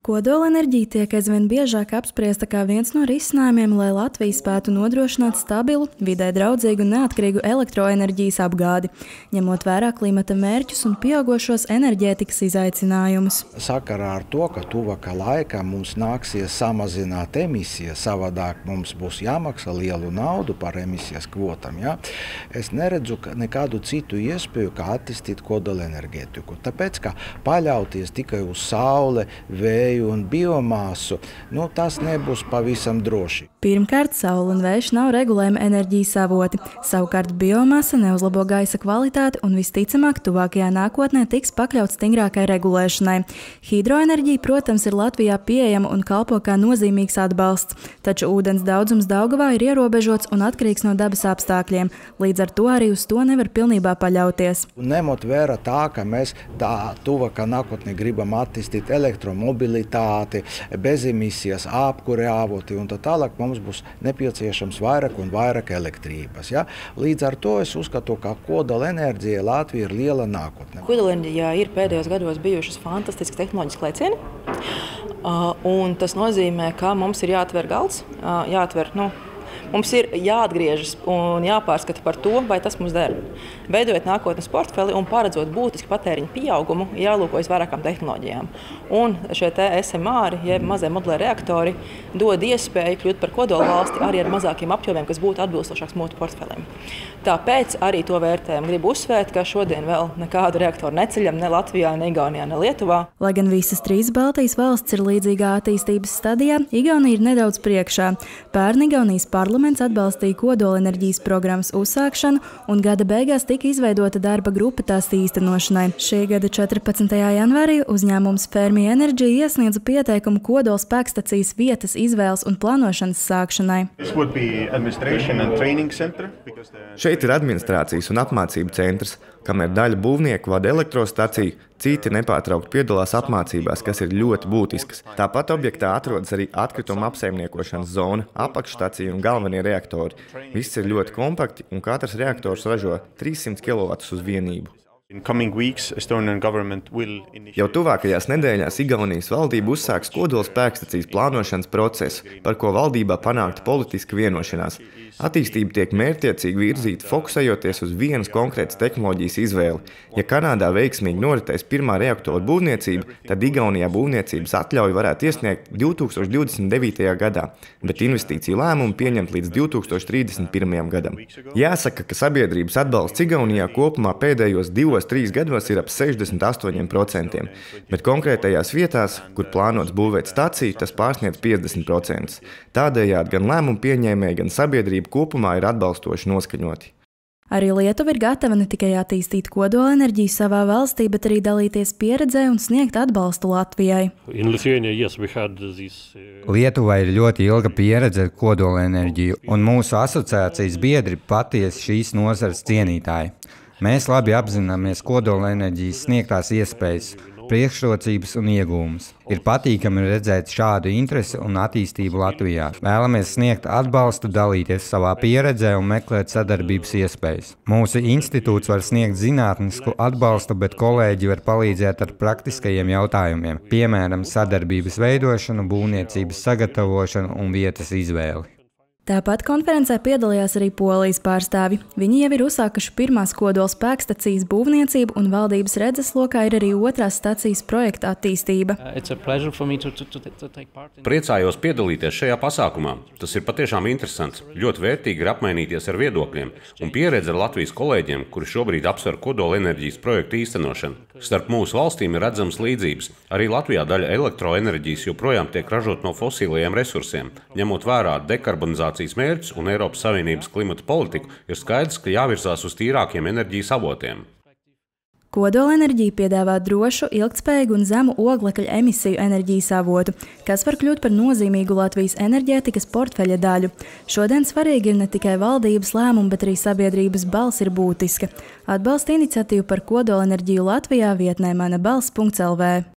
Kodolenerģija tiek aizvien biežāk apspriesta kā viens no risinājumiem, lai Latvija spētu nodrošināt stabilu, vidē draudzīgu un neatkarīgu elektroenerģijas apgādi, ņemot vērā klimata mērķus un pieaugošos enerģētikas izaicinājumus. Sakarā ar to, ka tuvākā laikā mums nāksies samazināt emisijas, savādāk mums būs jāmaksā lielu naudu par emisijas kvotām, ja? Es neredzu nekādu citu iespēju, kā attīstīt kodolenerģētiku. Tāpēc, ka paļauties tikai uz saule, vēju un biomāsu, tas nebūs pavisam droši. Pirmkārt, saule un vējš nav regulējama enerģijas avoti. Savukārt biomasa neuzlabo gaisa kvalitāti un visticamāk tuvākajā nākotnē tiks pakļauts stingrākai regulēšanai. Hidroenerģija, protams, ir Latvijā pieejama un kalpo kā nozīmīgs atbalsts, taču ūdens daudzums Daugavā ir ierobežots un atkarīgs no dabas apstākļiem. Līdz ar to arī uz to nevar pilnībā paļauties. Ņemot vērā tā, ka mēs tuvākā nākotnē gribam attīstīt elektromobilitāti, bezemisijas, apkure avoti un tā tālāk, mums būs nepieciešams vairāk un vairāk elektrības. Ja? Līdz ar to es uzskatu, ka kodolenerģija Latvija ir liela nākotne. Kodolenerģijā ir pēdējos gados bijušas fantastiskas tehnoloģiskas lēcieni, un tas nozīmē, ka mums ir jāatver galds, mums ir jāatgriežas un jāpārskata par to, vai tas mums der. Veidojot nākotnes portfeli un paredzot būtisku patēriņu pieaugumu, jālūkojas vairākām tehnoloģijām. Un šie SMR, jeb mazie modulāri reaktori, dod iespēju kļūt par kodola valsti arī ar mazākiem apjomiem, kas būtu atbilstošāks mūsu portfelim. Tāpēc arī to vērtējumu gribu uzsvērt, ka šodien vēl nekādu reaktoru neceļam ne Latvijā, ne Igaunijā, ne Lietuvā. Lai gan visas trīs Baltijas valsts ir līdzīgā attīstības stadijā, Igaunija ir nedaudz priekšā. Pērn Igaunijas parlaments atbalstīja kodolenerģijas programmas uzsākšanu un gada beigās tika izveidota darba grupa tās īstenošanai. Šī gada 14. janvārī uzņēmums Fermi Energy iesniedza pieteikumu kodola spēkstacijas vietas izvēles un plānošanas sākšanai. Šeit ir administrācijas un apmācību centrs, kamēr daļa būvnieku vada elektrostaciju, citi nepārtraukti piedalās apmācībās, kas ir ļoti būtiskas. Tāpat objektā atrodas arī atkrituma apsaimniekošanas zona, apakšstacija un galvenie reaktori. Viss ir ļoti kompakti un katrs reaktors ražo 300 kW uz vienību. Jau tuvākajās nedēļās Igaunijas valdība uzsāks kodola spēkstacijas plānošanas procesu, par ko valdībā panākta politiska vienošanās. Attīstība tiek mērķtiecīgi virzīta, fokusējoties uz vienas konkrētas tehnoloģijas izvēli. Ja Kanādā veiksmīgi noritēs pirmā reaktora būvniecība, tad Igaunijā būvniecības atļauju varētu iesniegt 2029. gadā, bet investīciju lēmumu pieņemt līdz 2031. gadam. Jāsaka, ka sabiedrības atbalsts Igaunijā kopumā pēdējos 2–3 gados ir ap 68%, bet konkrētajās vietās, kur plānots būvēt staciju, tas pārsniedz 50%. Tādējādi gan lēmumu pieņēmēji, gan sabiedrība kopumā ir atbalstoši noskaņoti. Arī Lietuva ir gatava ne tikai attīstīt kodolenerģiju savā valstī, bet arī dalīties pieredzē un sniegt atbalstu Latvijai. Lietuvai ir ļoti ilga pieredze ar kodolenerģiju, un mūsu asociācijas biedri patiesi šīs nozares cienītāji. Mēs labi apzināmies kodolenerģijas sniegtās iespējas, priekšrocības un iegūmus. Ir patīkami redzēt šādu interesi un attīstību Latvijā. Vēlamies sniegt atbalstu, dalīties savā pieredzē un meklēt sadarbības iespējas. Mūsu institūts var sniegt zinātnisku atbalstu, bet kolēģi var palīdzēt ar praktiskajiem jautājumiem, piemēram, sadarbības veidošanu, būvniecības sagatavošanu un vietas izvēli. Tāpat konferencē piedalījās arī Polijas pārstāvi. Viņi jau ir uzsākuši pirmās kodola spēkstacijas būvniecību un valdības redzeslokā ir arī otrās stacijas projekta attīstība. Priecājos piedalīties šajā pasākumā. Tas ir patiešām interesants. Ļoti vērtīgi ir apmainīties ar viedokļiem un pieredzi ar Latvijas kolēģiem, kuri šobrīd apsver kodolenerģijas projektu īstenošanu. Starp mūsu valstīm ir redzamas līdzības. Arī Latvijā daļa elektroenerģijas joprojām tiek ražot no fosilajiem resursiem. Ņemot vērā dekarbonizācijas mērķus un Eiropas Savienības klimata politiku, ir skaidrs, ka jāvirzās uz tīrākiem enerģijas avotiem. Kodolenerģija piedāvā drošu, ilgtspējīgu un zemu oglekļa emisiju enerģijas avotu, kas var kļūt par nozīmīgu Latvijas enerģētikas portfeļa daļu. Šodien svarīgi ir ne tikai valdības lēmumi, bet arī sabiedrības balss ir būtiska. Atbalsta iniciatīvu par kodolenerģiju Latvijā vietnē manabalss.lv.